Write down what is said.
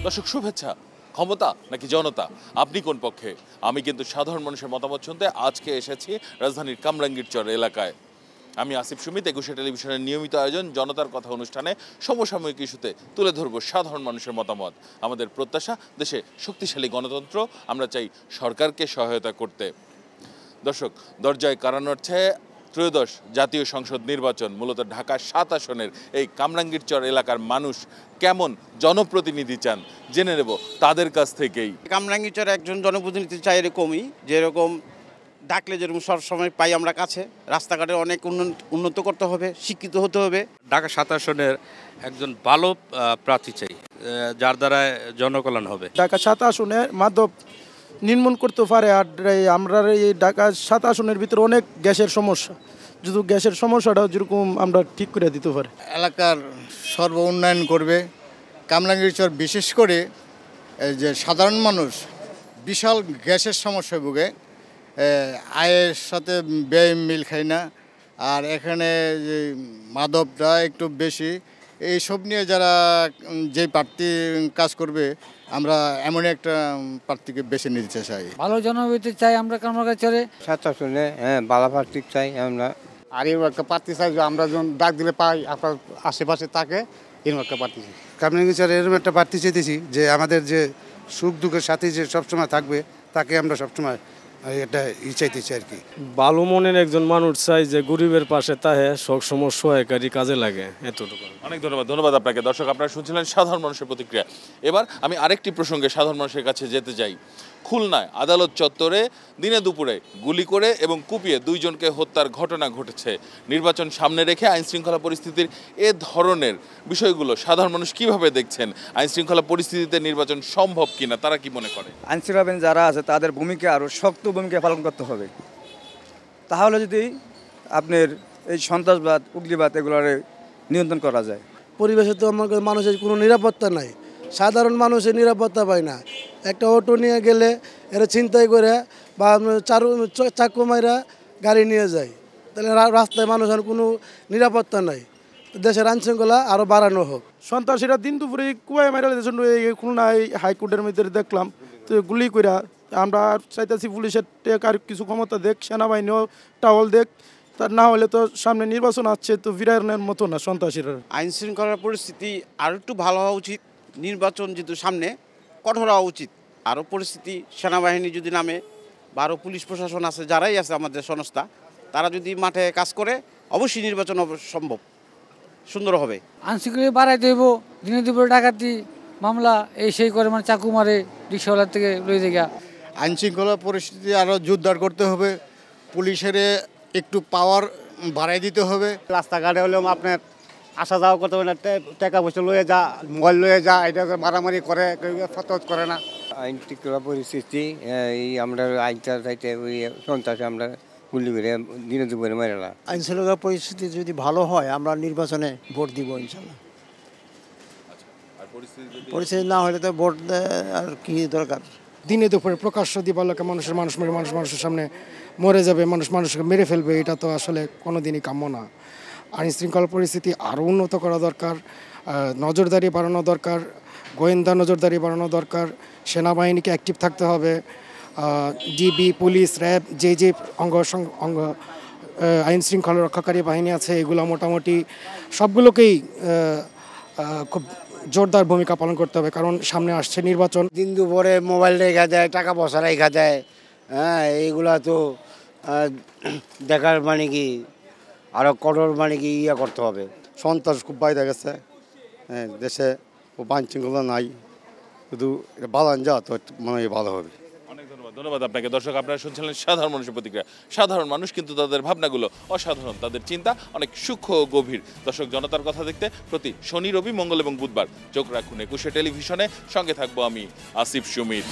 দর্শক শুভেচ্ছা, ক্ষমতা নাকি জনতা, আপনি কোন পক্ষে? আমি কিন্তু সাধারণ মানুষের মতামত শুনতে আজকে এসেছি রাজধানীর কামরাঙ্গীরচর এলাকায়। আমি আসিফ সুমিত, একুশে টেলিভিশনের নিয়মিত আয়োজন জনতার কথা অনুষ্ঠানে সমসাময়িক ইস্যুতে তুলে ধরব সাধারণ মানুষের মতামত। আমাদের প্রত্যাশা দেশে শক্তিশালী গণতন্ত্র, আমরা চাই সরকারকে সহায়তা করতে। দর্শক, দরজায় কারা নড়ছে ত্রয়োদশ জাতীয় সংসদ নির্বাচন। মূলত ঢাকার 7 আসনের এই কামরাঙ্গীরচর এলাকার মানুষ কেমন জনপ্রতিনিধি চান জেনে নেব তাদের কাছ থেকেই। কামরাঙ্গীরচরে একজন জনপ্রতিনিধি চাই এরকমই, যেরকম ডাকলে যেরকম সবসময় পাই আমরা কাছে। রাস্তাঘাটে অনেক উন্নত করতে হবে, শিক্ষিত হতে হবে। ঢাকা 7 আসনের একজন ভালো প্রার্থী চাই, যার দ্বারা জনকল্যাণ হবে। ঢাকা 7 আসনে মাদক নির্মূল করতে পারে। আর আমরা এই ঢাকা 7 আসনের ভিতরে অনেক গ্যাসের সমস্যা, যদি গ্যাসের সমস্যাটা যেরকম আমরা ঠিক করে দিতে পারি। এলাকার সর্ব উন্নয়ন করবে। কামরাঙ্গীরচর বিশেষ করে যে সাধারণ মানুষ বিশাল গ্যাসের সমস্যায় ভোগে, আয়ের সাথে ব্যয় মিল খায় না, আর এখানে যে মাদকটা একটু বেশি। এইসব নিয়ে যারা যে প্রার্থী কাজ করবে, আমরা এমন একটা প্রার্থীকে বেছে নিতে চাই। ভালো জনপ্রতিনিধি চাই আমরা কামরাঙ্গীরচরে। 7 আসনে ভালো প্রার্থী চাই আমরা। আর এরকম একটা প্রার্থী চাই যে আমরা যখন ডাক দিলে পাই আপনার আশেপাশে তাকে এরকম একটা প্রার্থী চাই। কামরাঙ্গীরচরে এরকম একটা প্রার্থী চাইতেছি যে আমাদের যে সুখ দুঃখের সাথে যে সবসময় থাকবে, তাকে আমরা সবসময় এটা চাইতেছি আর কি। ভালো মনের একজন মানুষ চাই যে গরিবের পাশে তাহে সবসময় সহায়কারী কাজে লাগে, এতটুকু। অনেক ধন্যবাদ আপনাকে। দর্শক, আপনারা শুনছিলেন সাধারণ মানুষের প্রতিক্রিয়া। এবার আমি আরেকটি প্রসঙ্গে সাধারণ মানুষের কাছে যেতে চাই। খুলনায় আদালত চত্বরে দিনে দুপুরে গুলি করে এবং কুপিয়ে 2 জনকে হত্যার ঘটনা ঘটেছে। নির্বাচন সামনে রেখে আইনশৃঙ্খলা পরিস্থিতির এ ধরনের বিষয়গুলো সাধারণ মানুষ কিভাবে দেখছেন? আইনশৃঙ্খলা পরিস্থিতিতে নির্বাচন সম্ভব কিনা, তারা কি মনে করে? আইনশৃঙ্খলা যারা আছে তাদের ভূমিকা আরও শক্ত ভূমিকা পালন করতে হবে। তাহলে যদি আপনার এই সন্ত্রাসবাদ, উগ্রবাদ এগুলোর নিয়ন্ত্রণ করা যায়। পরিবেশে তো আমার মানুষের কোনো নিরাপত্তা নাই, সাধারণ মানুষের নিরাপত্তা পায় না। একটা অটো নিয়ে গেলে এরা ছিনতাই করে বা চাকু মাইরা গাড়ি নিয়ে যায়, তাহলে রাস্তায় মানুষের কোনো নিরাপত্তা নাই। দেশের আইনশৃঙ্খলা আরও বাড়ানো হোক। সন্ত্রাসীরা দিন দুপুরে কুয়ায় মারা জন্য খুলনায় হাইকোর্টের মধ্যে দেখলাম তো গুলি কইরা। আমরা চাইতেছি পুলিশের আর কিছু ক্ষমতা দেখ, সেনাবাহিনীও টাওয়াল দেখ, তার না হলে তো সামনে নির্বাচন আসছে, তো বিরানের মতো না সন্ত্রাসীরা। আইন শৃঙ্খলার পরিস্থিতি আরও একটু ভালো হওয়া উচিত। নির্বাচন যেহেতু সামনে, কঠোর হওয়া উচিত। আরও পরিস্থিতি সেনাবাহিনী যদি নামে বা আরও পুলিশ প্রশাসন আছে, যারাই আছে আমাদের সংস্থা, তারা যদি মাঠে কাজ করে, অবশ্যই নির্বাচন সম্ভব, সুন্দর হবে। আইনশৃঙ্খলা বাড়াই দেব, দিনে দুপুরে ডাকাতি মামলা এই সেই করে, মানে চাকু মারে রিক্সাওয়ালার থেকে লই জায়গা। আইনশৃঙ্খলা পরিস্থিতি আরও জোরদার করতে হবে। পুলিশের একটু পাওয়ার বাড়াই দিতে হবে। রাস্তাঘাটে হলেও আপনার আসা যাওয়া করতে হবে না, টাকা পয়সা লয়ে যা, মোবাইল লয়ে যা, এটা মারামারি করে, ফতত করে না। আইন শৃঙ্খলা পরিস্থিতি এই আমরা আইনটা চাইতে ওই সন্ত্রাসে আমরা গুলি করে দিনে দুপুরে মেরেলা। আইন শৃঙ্খলা পরিস্থিতি যদি ভালো হয়, আমরা নির্বাচনে ভোট দিব ইনশাল্লাহ। পরিস্থিতি না হলে তো ভোট আর কি দরকার। দিনে দুপুরে প্রকাশ্য দিবালোকে মানুষের সামনে মরে যাবে, মানুষকে মেরে ফেলবে, এটা তো আসলে কোনোদিনই কাম্য না। আইন শৃঙ্খলা পরিস্থিতি আরও উন্নত করা দরকার, নজরদারি বাড়ানো দরকার, গোয়েন্দা নজরদারি বাড়ানো দরকার, সেনাবাহিনীকে অ্যাক্টিভ থাকতে হবে, ডিবি, পুলিশ, র্যাব, যে অঙ্গ আইন শৃঙ্খলা রক্ষাকারী বাহিনী আছে, এগুলো মোটামুটি সবগুলোকেই খুব জোরদার ভূমিকা পালন করতে হবে, কারণ সামনে আসছে নির্বাচন। দিন দুপুরে মোবাইল রেখা দেয়, টাকা পয়সা রেখা দেয়, এইগুলা তো দেখার মানে কি আরও কঠোর মানে কি করতে হবে। সন্ত্রাস খুব বাইরে গেছে, দেশে আইন শৃঙ্খলা নাই, শুধু এটা ভালো যা তো মনে হয় ভালো হবে। ধন্যবাদ আপনাকে। দর্শক, আপনারা শুনছিলেন সাধারণ মানুষের প্রতিক্রিয়া। সাধারণ মানুষ কিন্তু তাদের ভাবনাগুলো অসাধারণ, তাদের চিন্তা অনেক সূক্ষ্ম ও গভীর। দর্শক, জনতার কথা দেখতে প্রতি শনি, রবি, মঙ্গল এবং বুধবার চোখ রাখুন একুশে টেলিভিশনে। সঙ্গে থাকবো আমি আসিফ সুমিত।